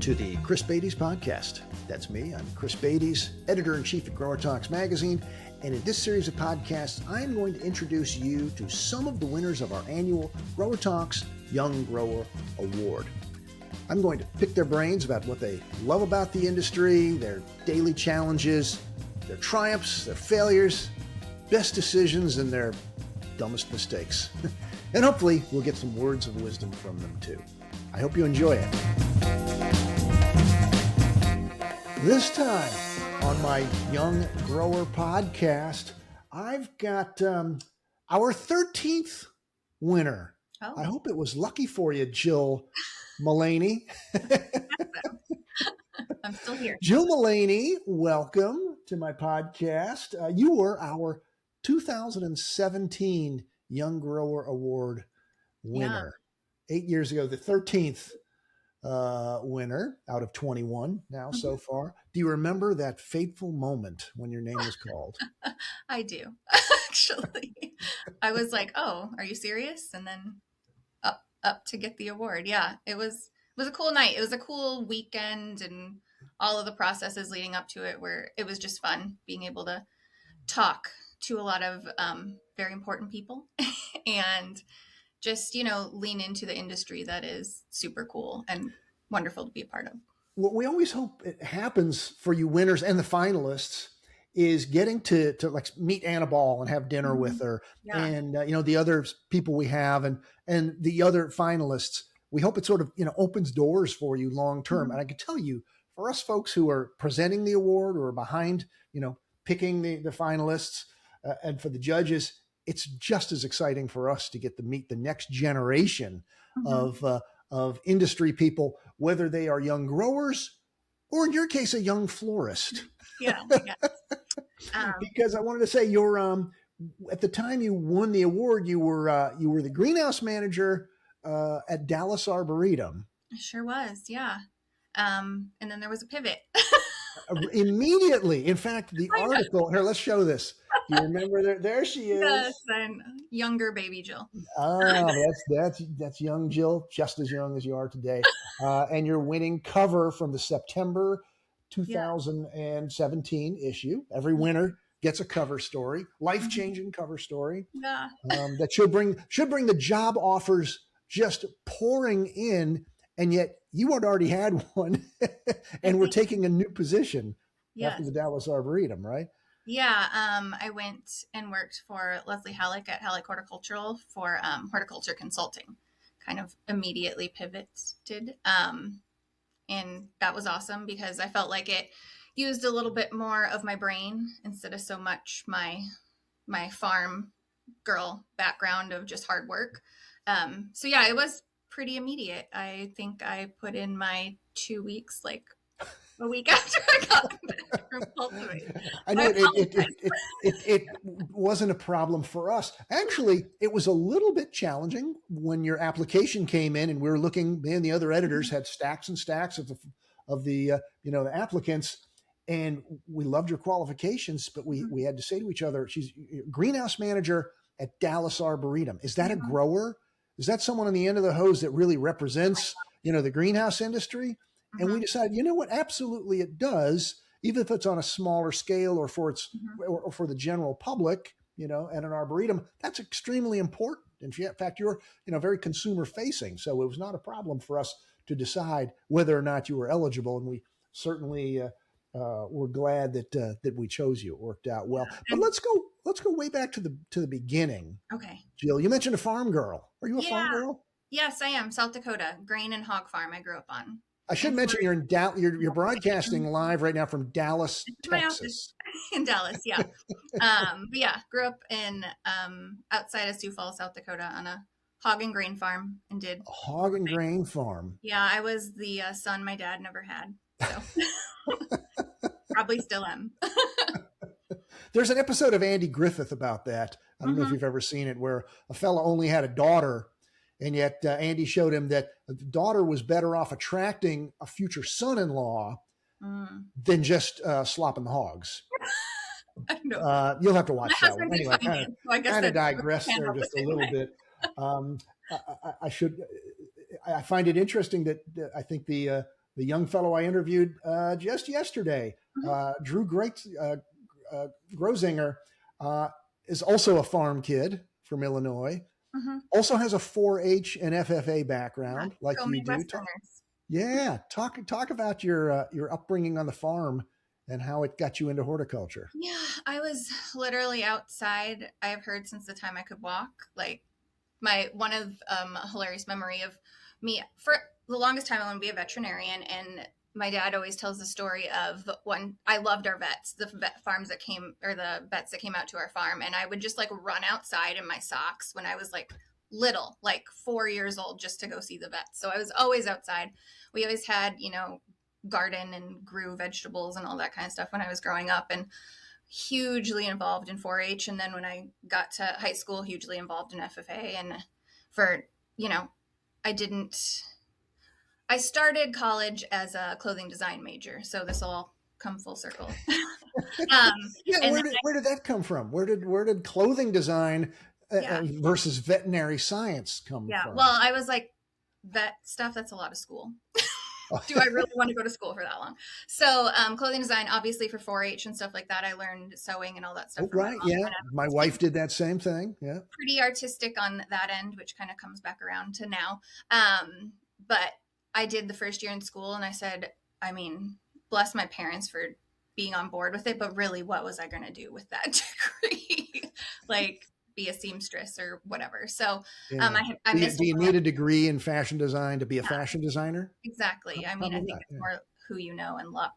to the Chris Beytes Podcast. That's me. I'm Chris Beytes, editor-in-chief at Growertalks magazine. And in this series of podcasts, I'm going to introduce you to some of the winners of our annual Growertalks Young Grower Award. I'm going to pick their brains about what they love about the industry, their daily challenges, their triumphs, their failures, best decisions, and their dumbest mistakes. And hopefully we'll get some words of wisdom from them too. I hope you enjoy it. This time on my Young Grower Podcast, I've got our 13th winner. Oh. I hope it was lucky for you, Jill Mullaney. I'm still here. Jill Mullaney, welcome to my podcast. You were our 2017 Young Grower Award winner. Yeah. 8 years ago, the 13th winner out of 21 now so far. Do you remember that fateful moment when your name was called? I do, actually. I was like, oh, are you serious? And then up to get the award. Yeah, it was a cool night. It was a cool weekend, and all of the processes leading up to it where it was just fun being able to talk to a lot of very important people and just, lean into the industry that is super cool and wonderful to be a part of. What we always hope it happens for you winners and the finalists is getting to like meet Anna Ball and have dinner with her, and the other people we have and the other finalists. We hope it sort of opens doors for you long term. And I can tell you, for us folks who are presenting the award or behind picking the finalists, and for the judges, it's just as exciting for us to get to meet the next generation of industry people, whether they are young growers or, in your case, a young florist. Yeah. Because I wanted to say, you're at the time you won the award, you were the greenhouse manager at Dallas Arboretum. I sure was, yeah. And then there was a pivot. Immediately. In fact, the article here, let's show this. Do you remember there she is? Yes, and younger baby Jill. Oh, that's young Jill, just as young as you are today. And you're winning cover from the September 2017 issue. Every winner gets a cover story, life-changing cover story. Yeah. That should bring the job offers just pouring in, and yet you had already had one and we're taking a new position after the Dallas Arboretum, right? Yeah. I went and worked for Leslie Halleck at Halleck Horticultural for horticulture consulting, kind of immediately pivoted. And that was awesome because I felt like it used a little bit more of my brain instead of so much my farm girl background of just hard work. So yeah, it was pretty immediate. I think I put in my 2 weeks, like a week after I got back from cultivating. I know it wasn't a problem for us. Actually, it was a little bit challenging when your application came in and we were looking, me and the other editors had stacks and stacks of the applicants, and we loved your qualifications, but we had to say to each other, she's greenhouse manager at Dallas Arboretum. Is that a grower? Is that someone on the end of the hose that really represents, the greenhouse industry? And we decided, you know what? Absolutely, it does, even if it's on a smaller scale or for or for the general public, at an arboretum. That's extremely important. In fact, you're, very consumer facing. So it was not a problem for us to decide whether or not you were eligible. And we certainly were glad that we chose you. It worked out well. But let's go way back to the beginning. Okay. Jill, you mentioned a farm girl. Are you a farm girl? Yes, I am. South Dakota, grain and hog farm I grew up on. I should mention you're in you're broadcasting live right now from Dallas, Texas. In Dallas, yeah. But yeah, grew up in outside of Sioux Falls, South Dakota, on a hog and grain farm, and did a hog and grain farm. Yeah, I was the son my dad never had, so probably still am. There's an episode of Andy Griffith about that. I don't know if you've ever seen it, where a fella only had a daughter. And yet Andy showed him that the daughter was better off attracting a future son-in-law than just slopping the hogs. I know. You'll have to watch that one. Anyway, kind of digress there just a little bit. I find it interesting that I think the the young fellow I interviewed just yesterday, Drew Grozinger, is also a farm kid from Illinois. Also has a 4-H and FFA background, like so you do. Talk about your upbringing on the farm and how it got you into horticulture. Yeah, I was literally outside. I've heard since the time I could walk. Like one of a hilarious memory of me for the longest time I want to be a veterinarian, and my dad always tells the story of when I loved our vets, the vet farms that came, or the vets that came out to our farm, and I would just like run outside in my socks when I was like little, like 4 years old, just to go see the vets. So I was always outside. We always had, garden and grew vegetables and all that kind of stuff when I was growing up, and hugely involved in 4-H. And then when I got to high school, hugely involved in FFA. And I started college as a clothing design major. So this will all come full circle. Where did that come from? Where did clothing design versus veterinary science come from? Well, I was like, vet stuff, that's a lot of school. Do I really want to go to school for that long? So clothing design, obviously for 4-H and stuff like that, I learned sewing and all that stuff. Right. Yeah. My wife did that same thing. Yeah. Pretty artistic on that end, which kind of comes back around to now. But I did the first year in school, and I said, bless my parents for being on board with it, but really what was I going to do with that degree? Like be a seamstress or whatever. So I missed. Do you need a degree in fashion design to be a fashion designer? Exactly. I think it's more who you know and luck.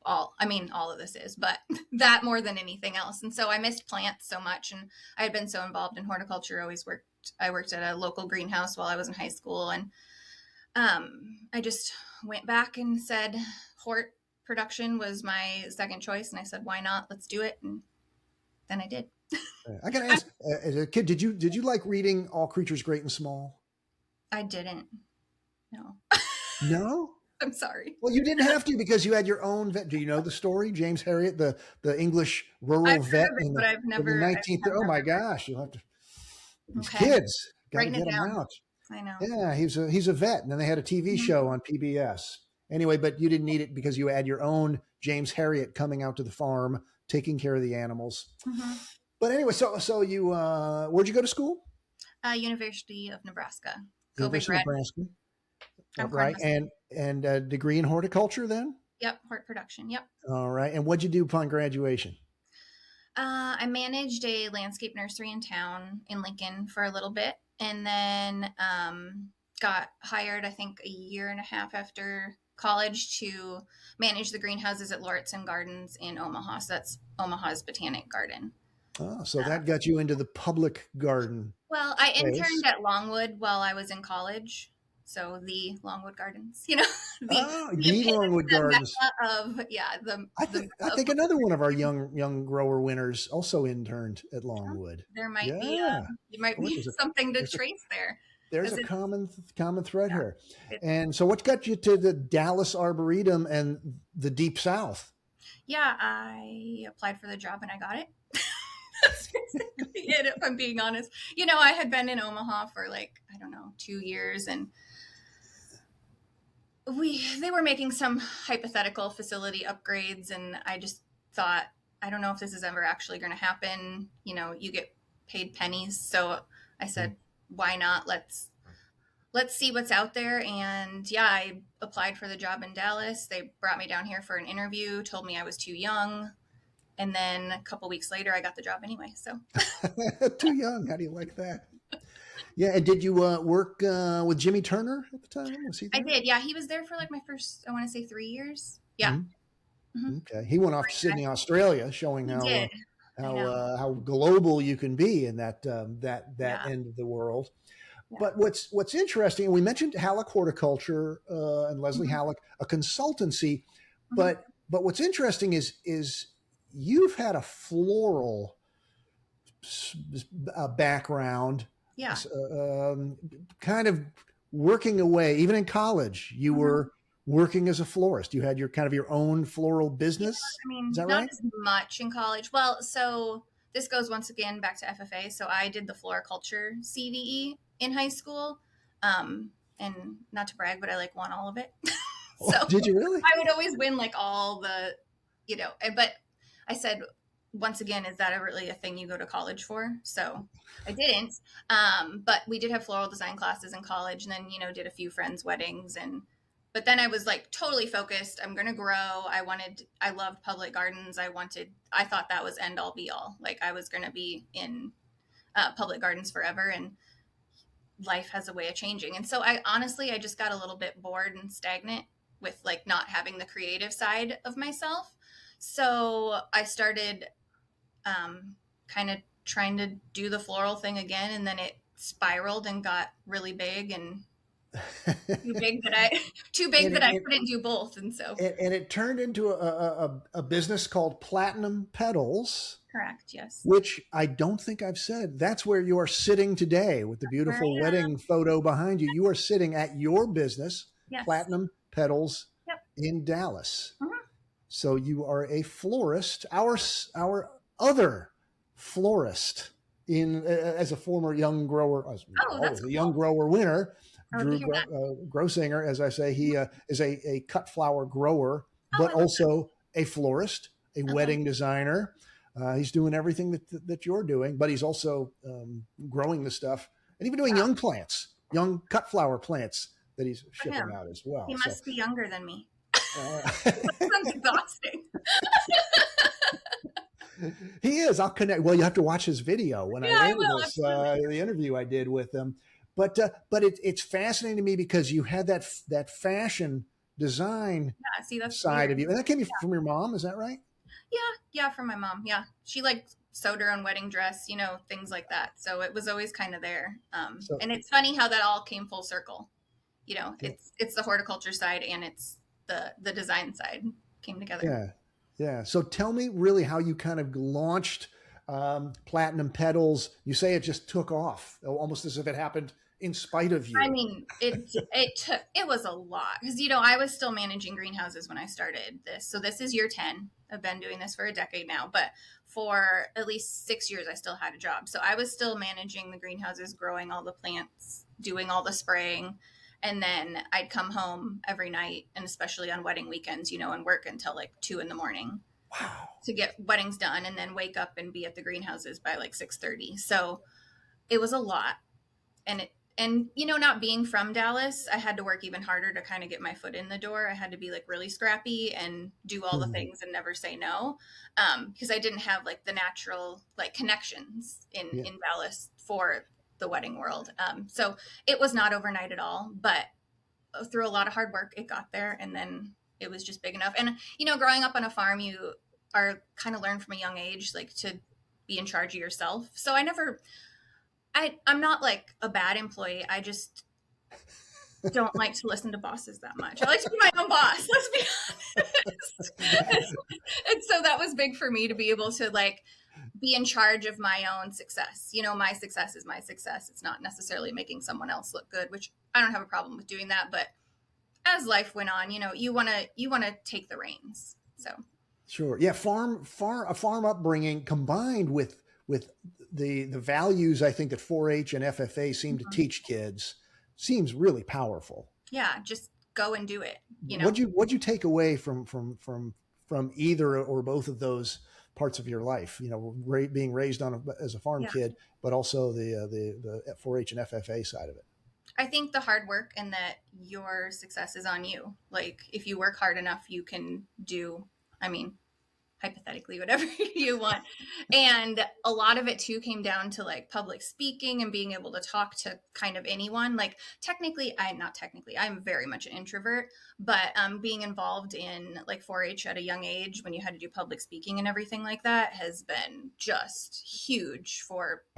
All of this is, but that more than anything else. And so I missed plants so much, and I had been so involved in horticulture. I worked at a local greenhouse while I was in high school, and I just went back and said hort production was my second choice, and I said, why not? Let's do it. And then I did. I gotta ask, as a kid, did you like reading All Creatures Great and Small? I didn't. No. No? I'm sorry. Well, you didn't have to, because you had your own vet. Do you know the story? James Herriot, the English rural vet in the 19th. Oh my gosh, you'll have to. These kids, gotta get them out. I know. Yeah, he's a vet, and then they had a TV show on PBS. Anyway, but you didn't need it because you had your own James Herriot coming out to the farm, taking care of the animals. But anyway, so you where'd you go to school? University of Nebraska. University of Nebraska. Right, and a degree in horticulture then? Yep, hort production. Yep. All right, and what'd you do upon graduation? I managed a landscape nursery in town in Lincoln for a little bit, and then got hired, I think, a year and a half after college to manage the greenhouses at Lauritsen Gardens in Omaha. So that's Omaha's Botanic Garden. Oh, so that got you into the public garden. Well, I interned at Longwood while I was in college. So the Longwood Gardens, the Longwood Gardens. I think another one of our young grower winners also interned at Longwood. There might be something to trace there. There's a common thread here. And so what got you to the Dallas Arboretum and the Deep South? Yeah, I applied for the job and I got it. That's basically it, if I'm being honest. I had been in Omaha for 2 years, and they were making some hypothetical facility upgrades, and I just thought, I don't know if this is ever actually going to happen. You get paid pennies. So I said, why not? Let's see what's out there. And I applied for the job in Dallas. They brought me down here for an interview, told me I was too young. And then a couple weeks later, I got the job anyway. So too young. How do you like that? Yeah. And did you work with Jimmy Turner at the time? Was he there? I did. Yeah. He was there for my first, I want to say 3 years. Yeah. Okay. He went off to Sydney, Australia, showing how global you can be in that end of the world. Yeah. But what's interesting, and we mentioned Halleck Horticulture and Leslie Halleck, a consultancy, but what's interesting is you've had a floral background, kind of working away. Even in college, you were working as a florist. You had your own floral business. Yeah, is that not right? as much in college. Well, so this goes once again back to FFA. So I did the floriculture CVE in high school, and not to brag, but I won all of it. Oh, So did you really? I would always win like all the, but I said, once again, is that really a thing you go to college for? So I didn't. But we did have floral design classes in college, and then, did a few friends' weddings. But then I was like totally focused. I'm going to grow. I loved public gardens. I thought that was end all be all. Like I was going to be in public gardens forever, and life has a way of changing. And so I just got a little bit bored and stagnant with like not having the creative side of myself. So I started kind of trying to do the floral thing again, and then it spiraled and got really big and too big that I couldn't do both. And so it turned into a business called Platinum Petals. Correct. Yes. Which I don't think I've said. That's where you are sitting today with the beautiful wedding photo behind you. You are sitting at your business, yes. Platinum Petals, yep. in Dallas. Mm-hmm. So you are a florist. Our other florist as a former young grower, always a young grower winner, Drew Grosinger, as I say, he is a cut flower grower, but also a florist, a wedding designer. He's doing everything that you're doing, but he's also growing the stuff and even doing young plants, young cut flower plants that he's shipping out as well. He must be younger than me. That sounds exhausting. He is. I'll connect. Well, you have to watch his video when I this, the interview I did with him. But it's fascinating to me because you had that fashion design side of you, and that came from your mom. Is that right? Yeah, from my mom. Yeah, she like sewed her own wedding dress, things like that. So it was always kind of there. And it's funny how that all came full circle. It's the horticulture side and it's the design side came together. Yeah. So tell me really how you kind of launched Platinum Petals. You say it just took off, almost as if it happened in spite of you. I mean, it was a lot because, I was still managing greenhouses when I started this. So this is year 10. I've been doing this for a decade now, but for at least 6 years, I still had a job. So I was still managing the greenhouses, growing all the plants, doing all the spraying. And then I'd come home every night, and especially on wedding weekends, and work until like 2 a.m. Wow. To get weddings done, and then wake up and be at the greenhouses by like 6:30. So it was a lot. And not being from Dallas, I had to work even harder to kind of get my foot in the door. I had to be like really scrappy and do all the things and never say no. Because I didn't have like the natural like connections in Dallas for the wedding world. So it was not overnight at all, but through a lot of hard work, it got there, and then it was just big enough. And, growing up on a farm, you are kind of learned from a young age, like to be in charge of yourself. So I'm not like a bad employee. I just don't like to listen to bosses that much. I like to be my own boss. Let's be honest. And so that was big for me to be able to like be in charge of my own success. My success is my success. It's not necessarily making someone else look good, which I don't have a problem with doing that. But as life went on, you want to take the reins. So sure, yeah, a farm upbringing combined with the values I think that 4-H and FFA seem to teach kids seems really powerful. Yeah, just go and do it. What'd you take away from either or both of those parts of your life? Being raised as a farm kid, but also the 4-H and FFA side of it. I think the hard work and that your success is on you. Like if you work hard enough, you can do, hypothetically, whatever you want. And a lot of it too came down to like public speaking and being able to talk to kind of anyone. Like I'm very much an introvert, but being involved in like 4-H at a young age when you had to do public speaking and everything like that has been just huge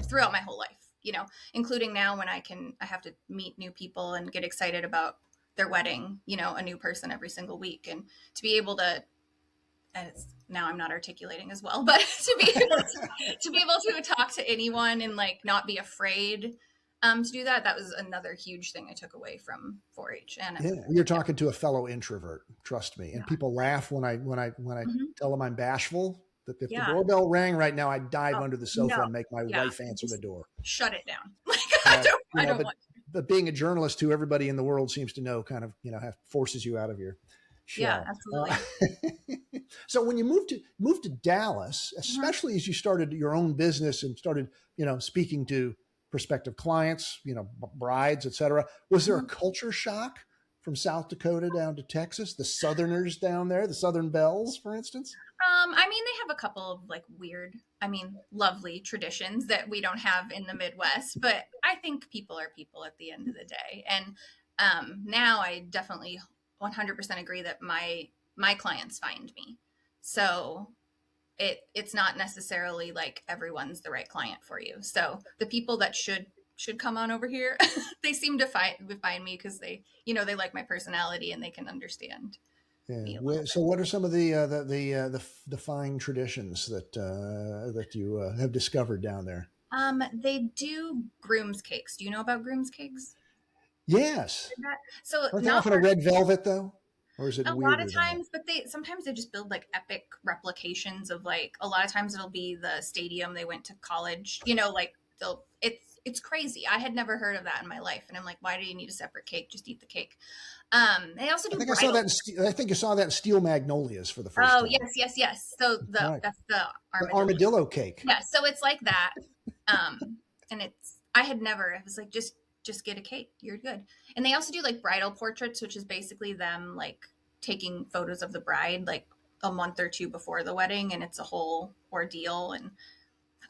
throughout my whole life, including now when I have to meet new people and get excited about their wedding, a new person every single week. And to be able to, now I'm not articulating as well, but to be able to talk to anyone and like not be afraid to do that was another huge thing I took away from 4-H. And you're talking to a fellow introvert, trust me. And people laugh when I tell them I'm bashful. If the doorbell rang right now, I'd dive under the sofa and make my wife answer the door. Shut it down. Like I don't want to. but being a journalist who everybody in the world seems to know kind of, forces you out of your Yeah, shell. absolutely. So when you moved to Dallas, especially as you started your own business and started, speaking to prospective clients, brides, et cetera, was there a culture shock from South Dakota down to Texas? The Southerners down there, the Southern Belles, for instance? I mean, they have a couple of like weird, lovely traditions that we don't have in the Midwest, but I think people are people at the end of the day. And now I definitely 100% agree that my clients find me. So it's not necessarily like everyone's the right client for you. So the people that should come on over here, they seem to find me because they like my personality and they can understand. Yeah. So, what are some of the fine traditions that you have discovered down there? They do groom's cakes. Do you know about groom's cakes? Yes. So aren't they often a red velvet though, or is it a weirder lot of times? But sometimes they just build like epic replications of like a lot of times it'll be the stadium they went to college. It's crazy. I had never heard of that in my life, and I'm like, why do you need a separate cake? Just eat the cake. They also do. I think you saw that in Steel Magnolias for the first time. Oh yes. So that's the armadillo cake. Yeah, so it's like that. And I was like, just get a cake, you're good. And they also do like bridal portraits, which is basically them like taking photos of the bride like a month or two before the wedding, and it's a whole ordeal. And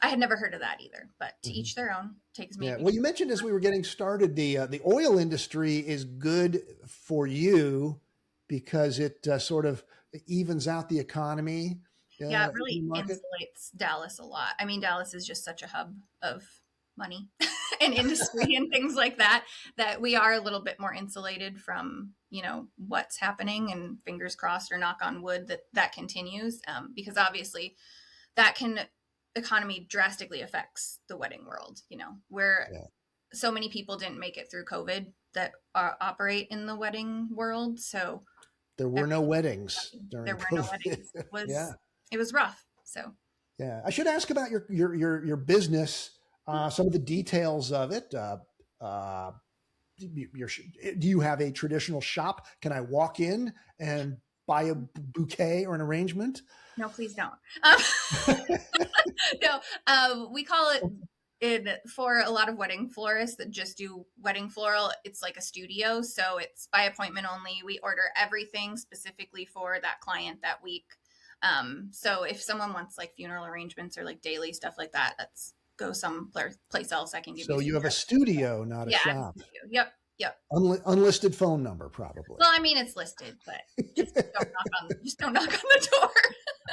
I had never heard of that either, but to each their own. Takes me. Yeah. Well, you mentioned as we were getting started, the oil industry is good for you because it sort of evens out the economy. Yeah, it really insulates Dallas a lot. I mean, Dallas is just such a hub of money and industry and things like that we are a little bit more insulated from, what's happening, and fingers crossed or knock on wood that continues, because obviously that economy drastically affects the wedding world, where so many people didn't make it through COVID that operate in the wedding world. So there were no weddings. There were no weddings. It was rough. So yeah, I should ask about your business, some of the details of it. Do you have a traditional shop? Can I walk in and buy a bouquet or an arrangement? No, please don't. No, we call it for a lot of wedding florists that just do wedding floral. It's like a studio. So it's by appointment only. We order everything specifically for that client that week. So if someone wants like funeral arrangements or like daily stuff like that, let's go someplace else. I can give you. So you have a studio, not a shop. Yep. Unlisted phone number, probably. Well, I mean, it's listed, but just don't knock on the door.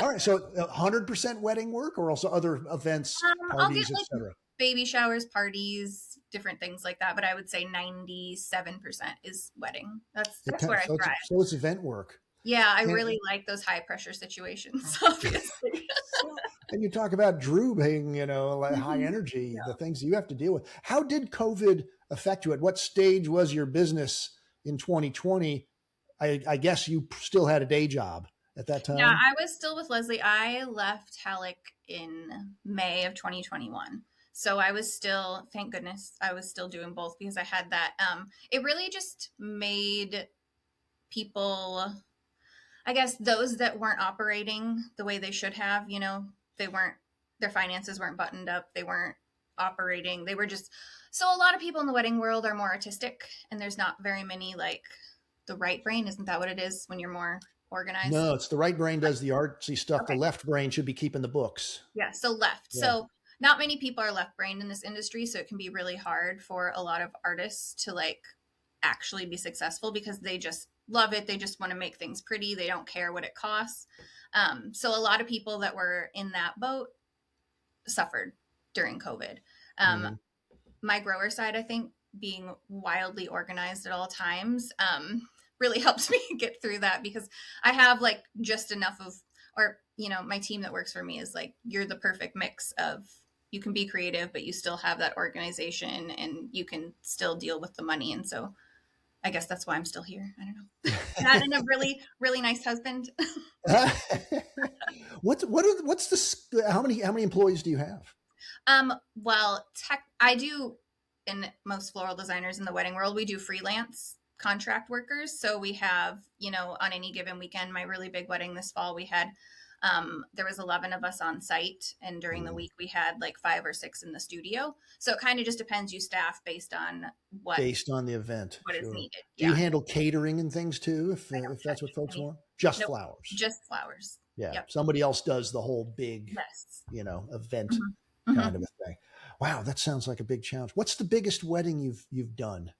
All right. So 100% wedding work, or also other events, parties, etc. Baby showers, parties, different things like that. But I would say 97% is wedding. That's where I thrive. So it's event work. Yeah, I really like those high pressure situations, obviously. And you talk about Drew being, like high energy, the things you have to deal with. How did COVID affect you? At what stage was your business in 2020? I guess you still had a day job at that time. Yeah, I was still with Leslie. I left Halleck in May of 2021. So I was still, thank goodness, I was still doing both because I had that. It really just made people, I guess, those that weren't operating the way they should have, their finances weren't buttoned up. They weren't operating. They were just, so a lot of people in the wedding world are more artistic, and there's not very many, like the right brain. Isn't that what it is when you're more organized? No, it's the right brain does the artsy stuff. Okay. The left brain should be keeping the books. Yeah. So left. Yeah. So not many people are left brained in this industry. So it can be really hard for a lot of artists to like actually be successful because they just love it. They just want to make things pretty. They don't care what it costs. So a lot of people that were in that boat suffered during COVID. My grower side, I think, being wildly organized at all times, really helps me get through that because I have like just enough of, or, my team that works for me is like, you're the perfect mix of, you can be creative, but you still have that organization and you can still deal with the money. And so I guess that's why I'm still here. I don't know. That and a really, really nice husband. How many employees do you have? Well, I do and most floral designers in the wedding world, we do freelance contract workers. So we have, on any given weekend, my really big wedding this fall, we had, there was 11 of us on site, and during the week we had like 5 or 6 in the studio. So it kind of just depends. You staff based on the event, what is needed. Do you handle catering and things too, if that's what folks want? Just flowers. Just flowers. Yeah. Yep. Somebody else does the whole big, event kind of a thing. Wow, that sounds like a big challenge. What's the biggest wedding you've done?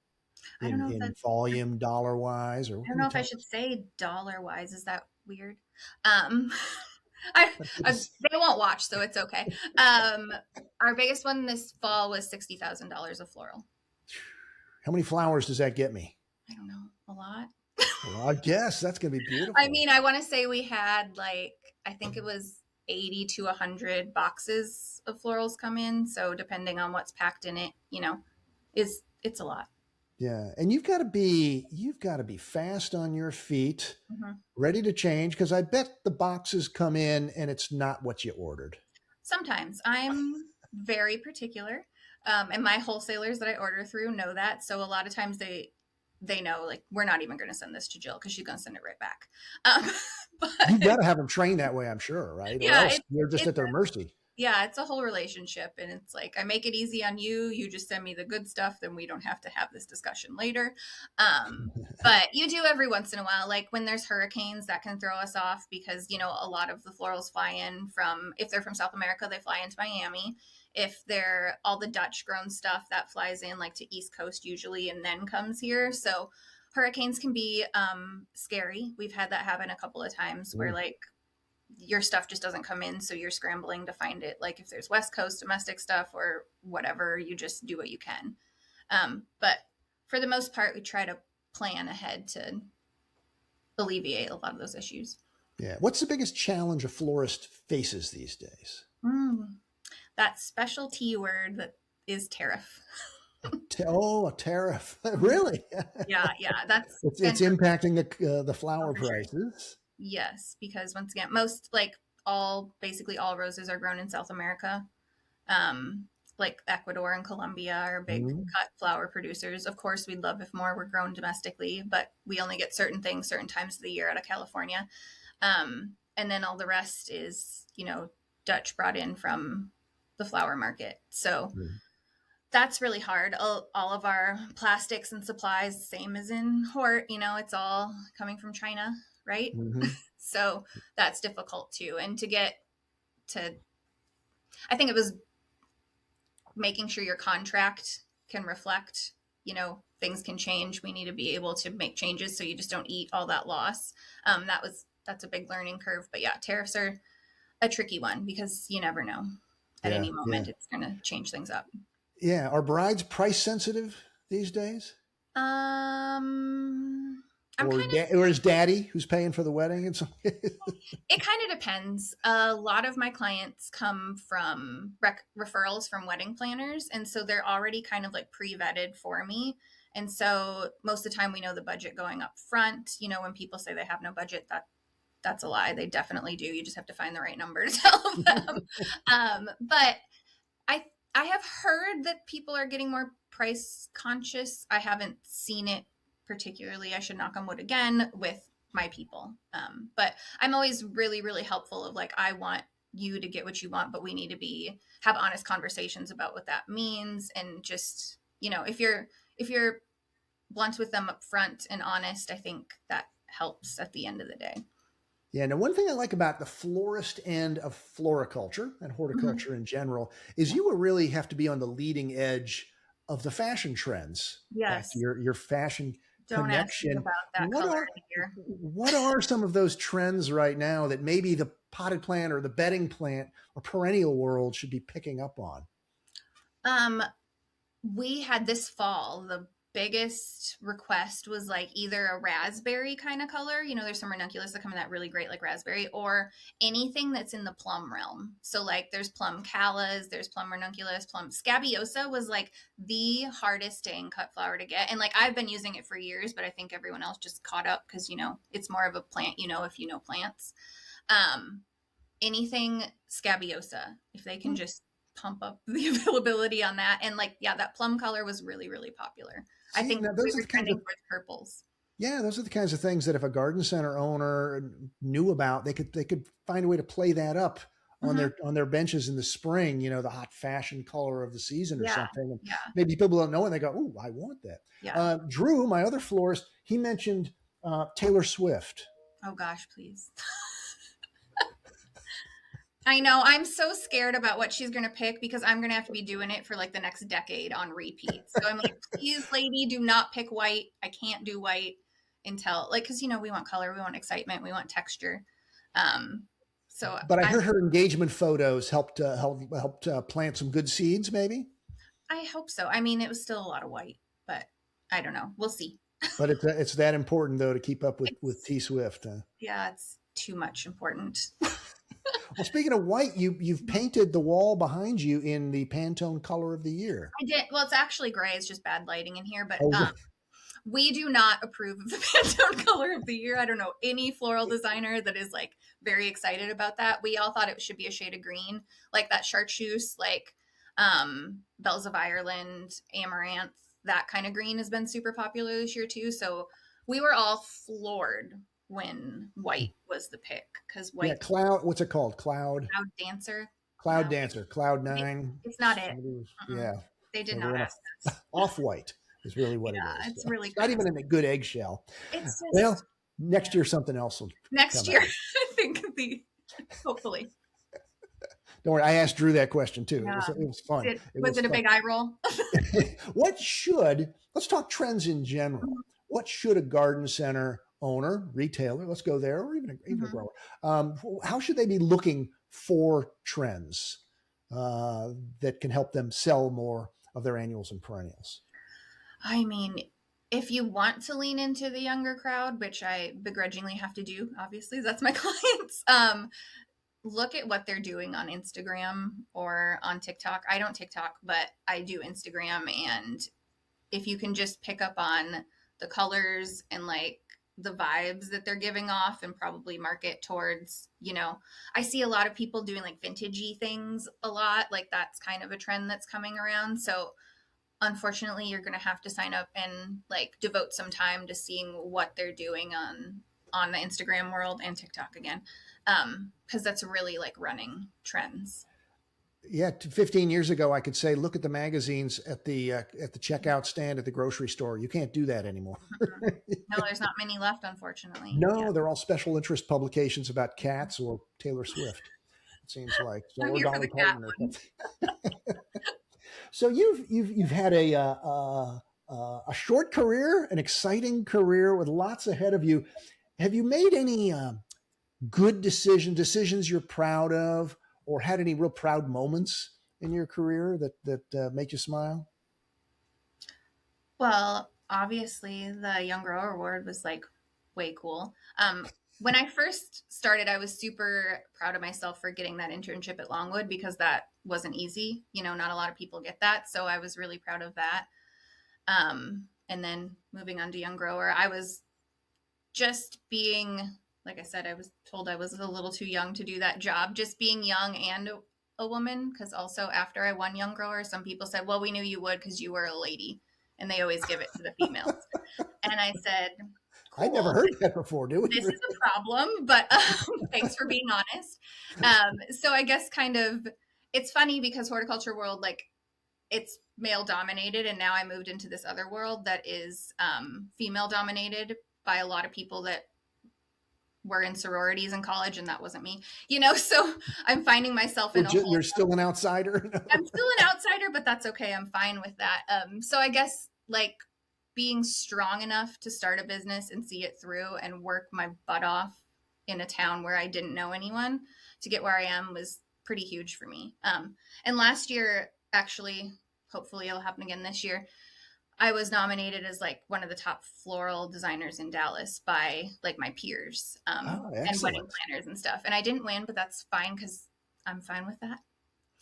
I don't know in volume, dollar wise, or I don't know if I should say dollar wise. Is that weird? They won't watch, so it's okay. Our biggest one this fall was $60,000 of floral. How many flowers does that get me? I don't know. A lot. Well, I guess that's going to be beautiful. I mean, I want to say we had I think it was 80 to 100 boxes of florals come in. So depending on what's packed in it, it's a lot. Yeah. And you've got to be fast on your feet, ready to change. Cause I bet the boxes come in and it's not what you ordered. Sometimes I'm very particular. And my wholesalers that I order through know that. So a lot of times they know, like, we're not even going to send this to Jill because she's going to send it right back. But you've got to have them trained that way, I'm sure, right? Yeah, or else you're just at their mercy. Yeah, it's a whole relationship. And it's like, I make it easy on you. You just send me the good stuff. Then we don't have to have this discussion later. But you do every once in a while, like when there's hurricanes, that can throw us off because, a lot of the florals fly in if they're from South America, they fly into Miami. If they're all the Dutch grown stuff, that flies in like to East Coast usually and then comes here. So hurricanes can be scary. We've had that happen a couple of times where like your stuff just doesn't come in. So you're scrambling to find it. Like if there's West Coast domestic stuff or whatever, you just do what you can. But for the most part, we try to plan ahead to alleviate a lot of those issues. Yeah. What's the biggest challenge a florist faces these days? That special T word that is tariff. A tariff. Really? Yeah. It's impacting the flower prices. Yes, because once again, basically all roses are grown in South America. Like Ecuador and Colombia are big cut flower producers. Of course, we'd love if more were grown domestically, but we only get certain things certain times of the year out of California. And then all the rest is, Dutch brought in from the flower market. So that's really hard. All of our plastics and supplies, same as in hort, it's all coming from China, right? So that's difficult too. And I think it was making sure your contract can reflect, things can change. We need to be able to make changes so you just don't eat all that loss. That's a big learning curve. But yeah, tariffs are a tricky one because you never know. At any moment, it's going to change things up. Yeah. Are brides price sensitive these days? Or is daddy who's paying for the wedding? It kind of depends. A lot of my clients come from referrals from wedding planners. And so they're already kind of like pre-vetted for me. And so most of the time we know the budget going up front. When people say they have no budget, that's a lie. They definitely do. You just have to find the right number to tell them. But I have heard that people are getting more price conscious. I haven't seen it particularly. I should knock on wood again with my people. But I'm always really, really helpful of like, I want you to get what you want, but we need to have honest conversations about what that means. And just, if you're blunt with them up front and honest, I think that helps at the end of the day. Yeah. Now, one thing I like about the florist end of floriculture and horticulture in general is you will really have to be on the leading edge of the fashion trends. Yes. Like your fashion Don't connection. Ask me about that color here. What are some of those trends right now that maybe the potted plant or the bedding plant or perennial world should be picking up on? We had this fall, the biggest request was like either a raspberry kind of color. There's some ranunculus that come in that really great, like raspberry, or anything that's in the plum realm. So like there's plum callas, there's plum ranunculus, plum scabiosa was like the hardest dang cut flower to get. And like I've been using it for years, but I think everyone else just caught up because, it's more of a plant, if you know plants. Anything scabiosa, if they can just pump up the availability on that. And like, yeah, that plum color was really, really popular. I See, think now we were trending towards purples. Yeah, those are the kinds of things that if a garden center owner knew about, they could find a way to play that up on their benches in the spring, the hot fashion color of the season or something. And maybe people don't know and they go, "Oh, I want that." Yeah. Drew, my other florist, he mentioned Taylor Swift. Oh gosh, please. I know. I'm so scared about what she's going to pick because I'm going to have to be doing it for like the next decade on repeat. So I'm like, please, lady, do not pick white. I can't do white until like, because, we want color, we want excitement, we want texture. But I heard her engagement photos helped plant some good seeds, maybe. I hope so. I mean, it was still a lot of white, but I don't know. We'll see. But it's that important though to keep up with T Swift. Yeah, it's too much important. Well, speaking of white, you've painted the wall behind you in the Pantone color of the year. I did. Well, it's actually gray. It's just bad lighting in here, but we do not approve of the Pantone color of the year. I don't know any floral designer that is like very excited about that. We all thought it should be a shade of green, like that chartreuse, like Bells of Ireland, Amaranth. That kind of green has been super popular this year too. So we were all floored when white was the pick because white. Yeah, what's it called? Cloud Dancer. Cloud 9. It's not it. Yeah. They did not ask us. Off-white is really what it is. It's really it's not even in a good eggshell. It's just, well, next year something else will next year, I think hopefully. Don't worry, I asked Drew that question too. Yeah. It was fun. Was it a big eye roll? Let's talk trends in general. What should a garden center owner, retailer, let's go there, or even a grower, how should they be looking for trends that can help them sell more of their annuals and perennials? I mean, if you want to lean into the younger crowd, which I begrudgingly have to do, obviously, that's my clients, look at what they're doing on Instagram or on TikTok. I don't TikTok, but I do Instagram. And if you can just pick up on the colors and like the vibes that they're giving off and probably market towards, I see a lot of people doing like vintagey things a lot. Like that's kind of a trend that's coming around. So unfortunately, you're going to have to sign up and like devote some time to seeing what they're doing on the Instagram world and TikTok again. Because that's really like running trends. Yeah, 15 years ago, I could say, look at the magazines at the checkout stand at the grocery store. You can't do that anymore. No, there's not many left, unfortunately. No, they're all special interest publications about cats or Taylor Swift. It seems like so. I'm here for the cat one. So you've had a short career, an exciting career with lots ahead of you. Have you made any good decisions you're proud of, or had any real proud moments in your career that make you smile? Well, obviously the Young Grower Award was like way cool. When I first started, I was super proud of myself for getting that internship at Longwood because that wasn't easy. Not a lot of people get that. So I was really proud of that. And then moving on to Young Grower, I was just being, like I said, I was told I was a little too young to do that job, just being young and a woman. Because also after I won Young Grower, some people said, well, we knew you would because you were a lady. And they always give it to the females. And I said, cool. I'd never heard that before, do we? This is a problem, but thanks for being honest. So I guess kind of, it's funny because horticulture world, like it's male dominated. And now I moved into this other world that is female dominated by a lot of people that were in sororities in college, and that wasn't me, so I'm finding myself in you're still an outsider. I'm still an outsider, but that's okay. I'm fine with that. So I guess like being strong enough to start a business and see it through and work my butt off in a town where I didn't know anyone to get where I am was pretty huge for me. And last year, actually, hopefully it'll happen again this year, I was nominated as like one of the top floral designers in Dallas by like my peers and wedding planners and stuff. And I didn't win, but that's fine because I'm fine with that.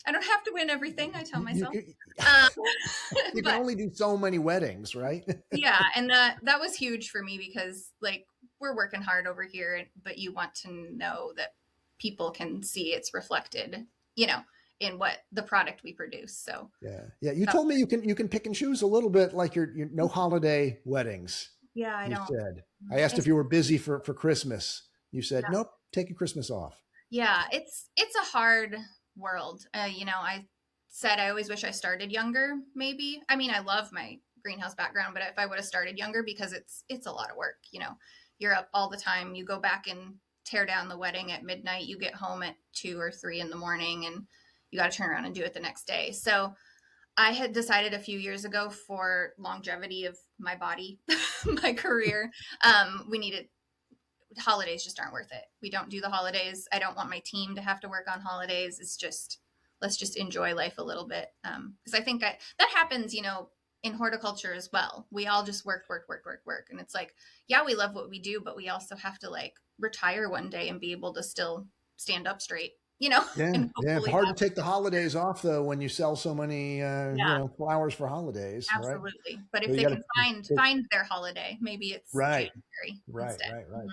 I don't have to win everything, I tell myself. You can only do so many weddings, right? Yeah. And that was huge for me because like we're working hard over here, but you want to know that people can see it's reflected, in what the product we produce. So yeah. You told me you can pick and choose a little bit, like your no holiday weddings. yeah, I You don't. said. I asked if you were busy for Christmas. You said Yeah. nope, taking Christmas off. Yeah, it's a hard world. I said I always wish I started younger, maybe. I mean, I love my greenhouse background, but if I would have started younger, because it's a lot of work, You're up all the time. You go back and tear down the wedding at midnight. You get home at 2 or 3 in the morning, and you got to turn around and do it the next day. So I had decided a few years ago, for longevity of my body, my career, we needed holidays just aren't worth it. We don't do the holidays. I don't want my team to have to work on holidays. It's just, let's just enjoy life a little bit. Because I think that happens, in horticulture as well. We all just work. And it's like, yeah, we love what we do, but we also have to like retire one day and be able to still stand up straight, Yeah, and yeah. Hard to take the holidays off though when you sell so many flowers for holidays. Absolutely. Right? But if So they can find their holiday, maybe it's right. January Right, instead. right.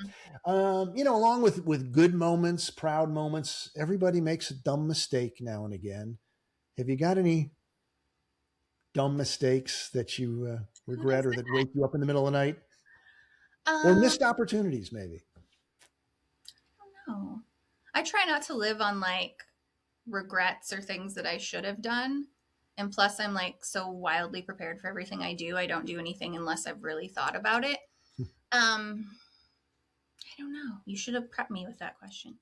Along with good moments, proud moments, everybody makes a dumb mistake now and again. Have you got any dumb mistakes that you regret or that wake you up in the middle of the night? Or missed opportunities, maybe? I don't know. I try not to live on like regrets or things that I should have done. And plus, I'm like so wildly prepared for everything I do. I don't do anything unless I've really thought about it. I don't know. You should have prepped me with that question.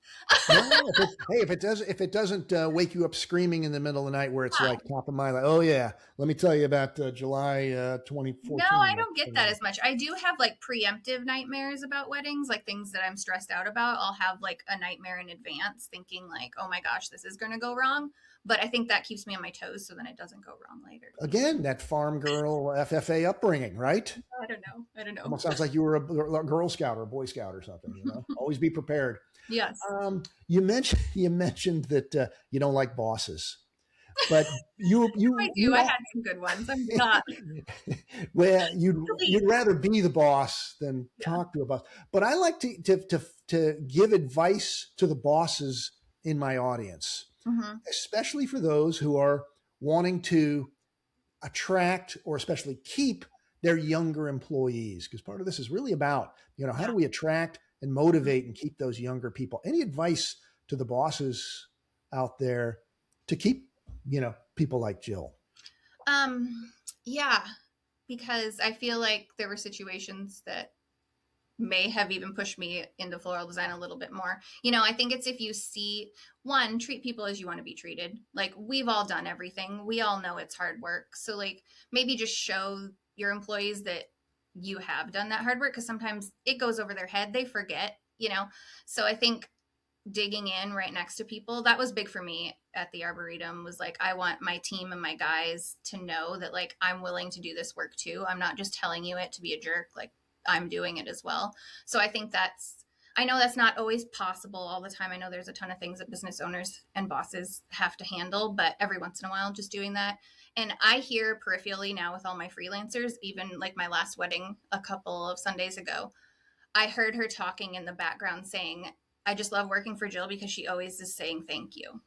No, if it doesn't wake you up screaming in the middle of the night where it's like top of mind, like, oh yeah, let me tell you about July 2014. No, I don't get that as much. I do have like preemptive nightmares about weddings, like things that I'm stressed out about. I'll have like a nightmare in advance thinking like, oh my gosh, this is going to go wrong. But I think that keeps me on my toes so then it doesn't go wrong later. Again, that farm girl FFA upbringing, right? I don't know. Almost sounds like you were a Girl Scout or a Boy Scout or something. Always be prepared. Yes. You mentioned that you don't like bosses, but you I do. I had some good ones. I'm not. Well, you'd rather be the boss than talk to a boss. But I like to give advice to the bosses in my audience, especially for those who are wanting to attract or especially keep their younger employees, because part of this is really about, how do we attract and motivate and keep those younger people? Any advice to the bosses out there to keep, people like Jill? Yeah, because I feel like there were situations that may have even pushed me into floral design a little bit more. I think it's if you treat people as you want to be treated. Like we've all done everything. We all know it's hard work. So like maybe just show your employees that you have done that hard work, because sometimes it goes over their head. They forget, So I think digging in right next to people, that was big for me at the Arboretum, was like, I want my team and my guys to know that like, I'm willing to do this work too. I'm not just telling you it to be a jerk. Like I'm doing it as well. So I think I know that's not always possible all the time. I know there's a ton of things that business owners and bosses have to handle, but every once in a while, just doing that. And I hear peripherally now with all my freelancers, even like my last wedding a couple of Sundays ago, I heard her talking in the background saying, I just love working for Jill because she always is saying thank you,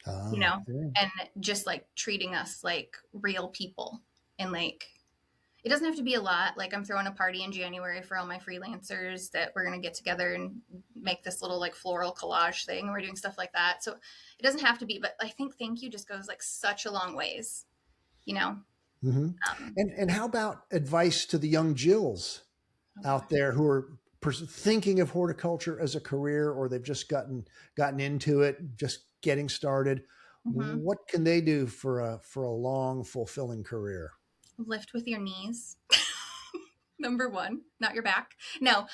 and just like treating us like real people. And like, it doesn't have to be a lot. Like I'm throwing a party in January for all my freelancers that we're going to get together and make this little like floral collage thing. And we're doing stuff like that. So it doesn't have to be, but I think thank you just goes like such a long ways, And how about advice to the young Jills out there who are thinking of horticulture as a career, or they've just gotten into it, just getting started? What can they do for a long, fulfilling career? Lift with your knees. Number one, not your back. No.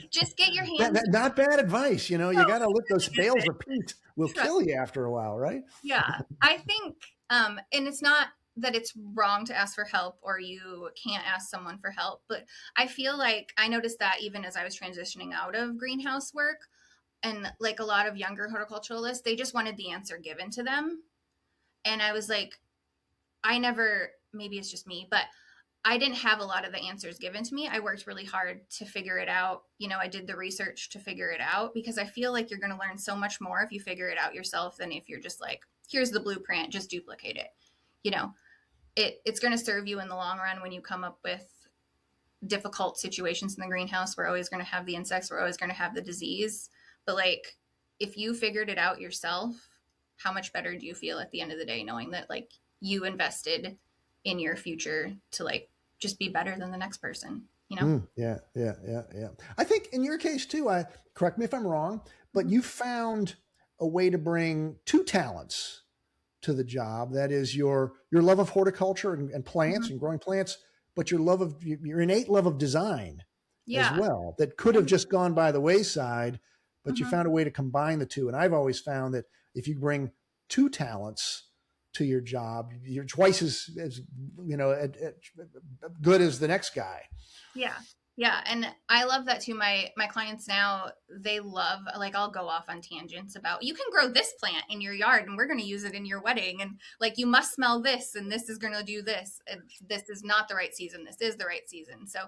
Just get your hands. Not bad advice. You got to lift those bales of peat. Will kill you after a while, right? Yeah. I think, and it's not that it's wrong to ask for help or you can't ask someone for help, but I feel like I noticed that even as I was transitioning out of greenhouse work, and like a lot of younger horticulturalists, they just wanted the answer given to them. And I was like, maybe it's just me, but I didn't have a lot of the answers given to me. I worked really hard to figure it out. I did the research to figure it out, because I feel like you're going to learn so much more if you figure it out yourself than if you're just like, here's the blueprint, just duplicate it. It's going to serve you in the long run when you come up with difficult situations in the greenhouse. We're always going to have the insects. We're always going to have the disease. But like, if you figured it out yourself, how much better do you feel at the end of the day, knowing that like you invested in your future to like just be better than the next person, Yeah. I think in your case too, correct me if I'm wrong, but you found a way to bring two talents to the job. That is your love of horticulture and plants and growing plants, but your innate love of design as well, that could have just gone by the wayside, but you found a way to combine the two. And I've always found that if you bring two talents to your job, you're twice as good as the next guy. Yeah. Yeah. And I love that too. My clients now, they love, like, I'll go off on tangents about, you can grow this plant in your yard and we're going to use it in your wedding. And like, you must smell this, and this is going to do this. And this is not the right season. This is the right season. So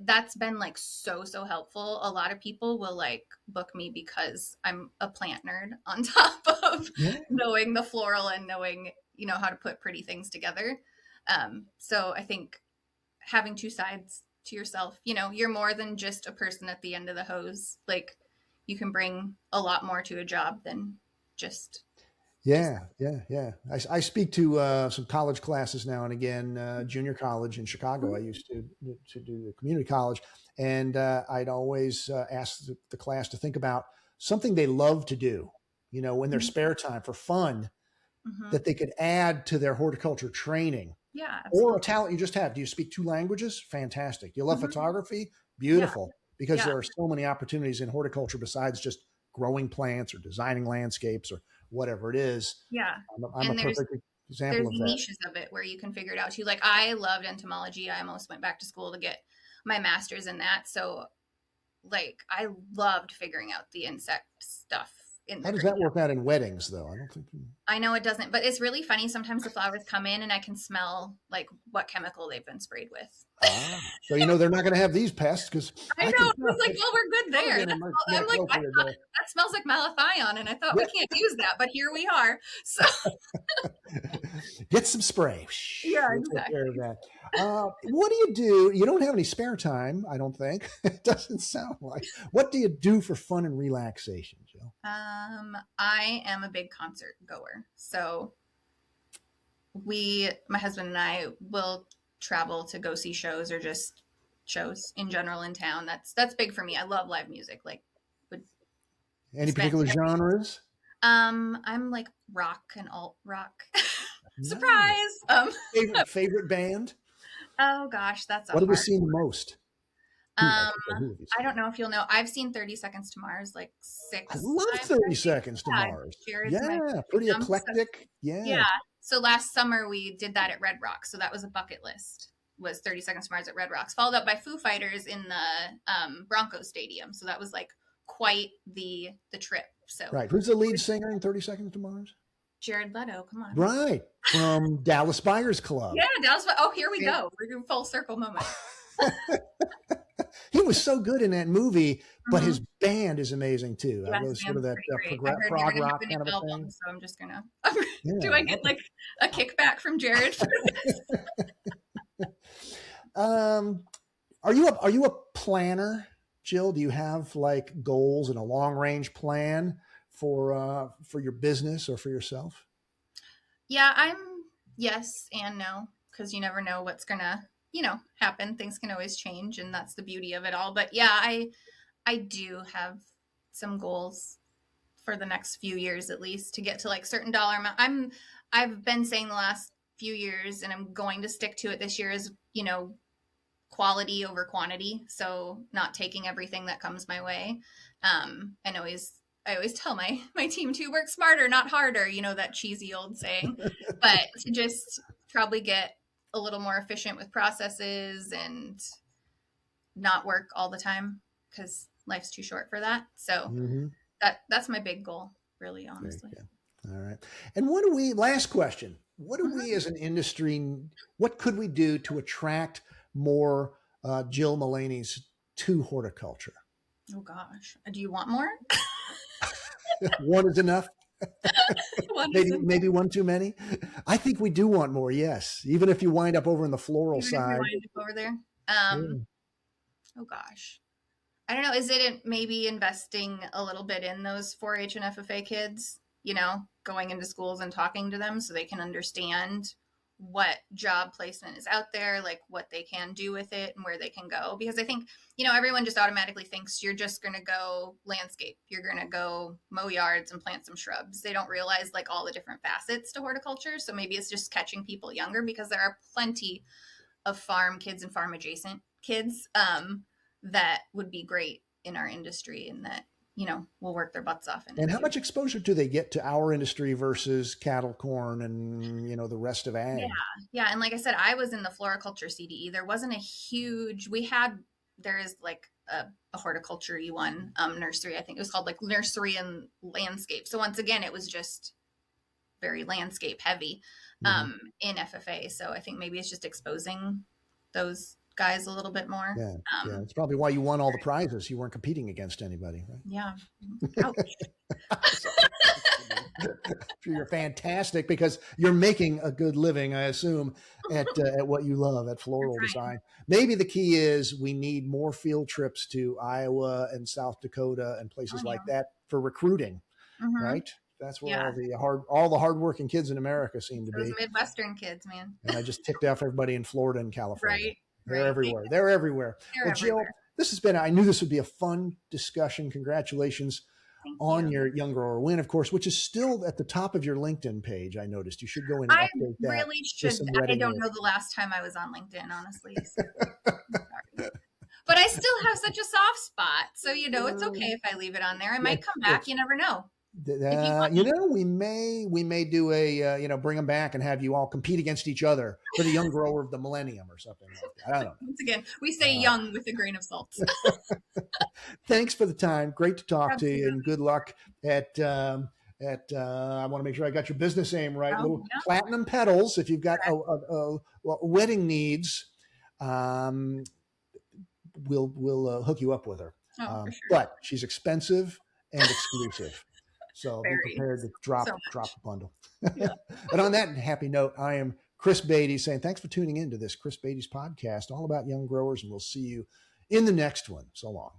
that's been like so helpful. A lot of people will like book me because I'm a plant nerd on top of knowing the floral and knowing, how to put pretty things together. So I think having two sides to yourself, you're more than just a person at the end of the hose. Like, you can bring a lot more to a job than just. Yeah. I speak to some college classes now and again, junior college in Chicago. I used to do the community college, and I'd always ask the class to think about something they love to do, in their spare time for fun, that they could add to their horticulture training. Yeah, absolutely. Or a talent you just have. Do you speak two languages? Fantastic. Do you love photography? Beautiful. Because there are so many opportunities in horticulture besides just growing plants or designing landscapes or whatever it is. Yeah. I'm a perfect example of that. There's niches of it where you can figure it out too. Like, I loved entomology. I almost went back to school to get my master's in that. So like, I loved figuring out the insect stuff. How does that work out in weddings though? I don't think. I know it doesn't, but it's really funny. Sometimes the flowers come in and I can smell like what chemical they've been sprayed with. So they're not going to have these pests because I know. I was like, well, we're good there. I'm like, that smells like malathion, and I thought we can't use that, but here we are. So get some spray. Yeah, we'll exactly. Take care of that. What do you do? You don't have any spare time, I don't think. It doesn't sound like. What do you do for fun and relaxation, Jill? I am a big concert goer. So my husband and I will travel to go see shows or just shows in general in town. That's big for me. I love live music. Like, any particular genres? I'm like rock and alt rock. Surprise. Favorite band? Oh gosh, that's what have you seen the most? I don't know if you'll know. I've seen 30 Seconds to Mars like 6 I love 30 Seconds to Mars. Pretty eclectic. Yeah. So last summer we did that at Red Rocks. So that was a bucket list, was 30 Seconds to Mars at Red Rocks, followed up by Foo Fighters in the Broncos Stadium. So that was like quite the trip. So right. Who's the lead singer in 30 Seconds to Mars? Jared Leto. Come on. Right. From Dallas Buyers Club. Yeah, Dallas. Oh, here we go. We're doing full circle moment. He was so good in that movie, but his band is amazing too. Yes, I was sort of that prog rock kind of a thing. So I'm just gonna. Do I get like a kickback from Jared for this? Are you a planner, Jill? Do you have like goals and a long range plan for your business or for yourself? Yeah, I'm yes and no, because you never know what's gonna happen. Things can always change, and that's the beauty of it all. But yeah, I do have some goals for the next few years, at least, to get to like certain dollar amount. I've been saying the last few years, and I'm going to stick to it this year, is, quality over quantity. So not taking everything that comes my way. And I always tell my team to work smarter, not harder, that cheesy old saying, but to just probably get a little more efficient with processes and not work all the time, because life's too short for that. So that's my big goal, really, honestly. All right. And last question, what do we as an industry, what could we do to attract more Jill Mullaney's to horticulture? Oh gosh. Do you want more? One is enough. One is enough. Maybe one too many. I think we do want more. Yes. Even if you wind up over in the floral Even if side. you wind up over there. Oh gosh. I don't know. Is it maybe investing a little bit in those 4-H and FFA kids, you know, going into schools and talking to them so they can understand what job placement is out there, like what they can do with it and where they can go. Because I think, you know, everyone just automatically thinks you're just going to go landscape. You're going to go mow yards and plant some shrubs. They don't realize like all the different facets to horticulture. So maybe it's just catching people younger, because there are plenty of farm kids and farm adjacent kids that would be great in our industry and that, you know, will work their butts off. And how much exposure do they get to our industry versus cattle, corn, and, you know, the rest of ag? Yeah. And like I said, I was in the floriculture CDE. There wasn't a huge, there is like a horticulture E1 nursery. I think it was called like nursery and landscape. So once again, it was just very landscape heavy in FFA. So I think maybe it's just exposing those guys a little bit more. Yeah, it's probably why you won all the prizes. You weren't competing against anybody, right? Yeah. You're fantastic, because you're making a good living, I assume, at what you love, at floral design. Maybe the key is we need more field trips to Iowa and South Dakota and places like that for recruiting, right? That's where all the hardworking kids in America seem to be. Those Midwestern kids, man. And I just ticked off everybody in Florida and California. Right. They're everywhere. They're everywhere. Well, Jill, this has been, I knew this would be a fun discussion. Congratulations on your Young Grower win, of course, which is still at the top of your LinkedIn page. I noticed you should go in and update that. I really should. I don't know the last time I was on LinkedIn, honestly. So sorry. But I still have such a soft spot. So, you know, it's okay if I leave it on there. I might come back. You never know. You know, we may do a, you know, bring them back and have you all compete against each other for the Young Grower of the Millennium or something like that. I don't know. Once again, we say young with a grain of salt. Thanks for the time. Great to talk to you, and good luck at I want to make sure I got your business name right. Platinum Petals. If you've got a wedding needs, we'll hook you up with her. For sure. But she's expensive and exclusive. So be prepared to drop the bundle. But on that happy note, I am Chris Beytes saying thanks for tuning in to this Chris Beytes podcast, all about young growers, and we'll see you in the next one. So long.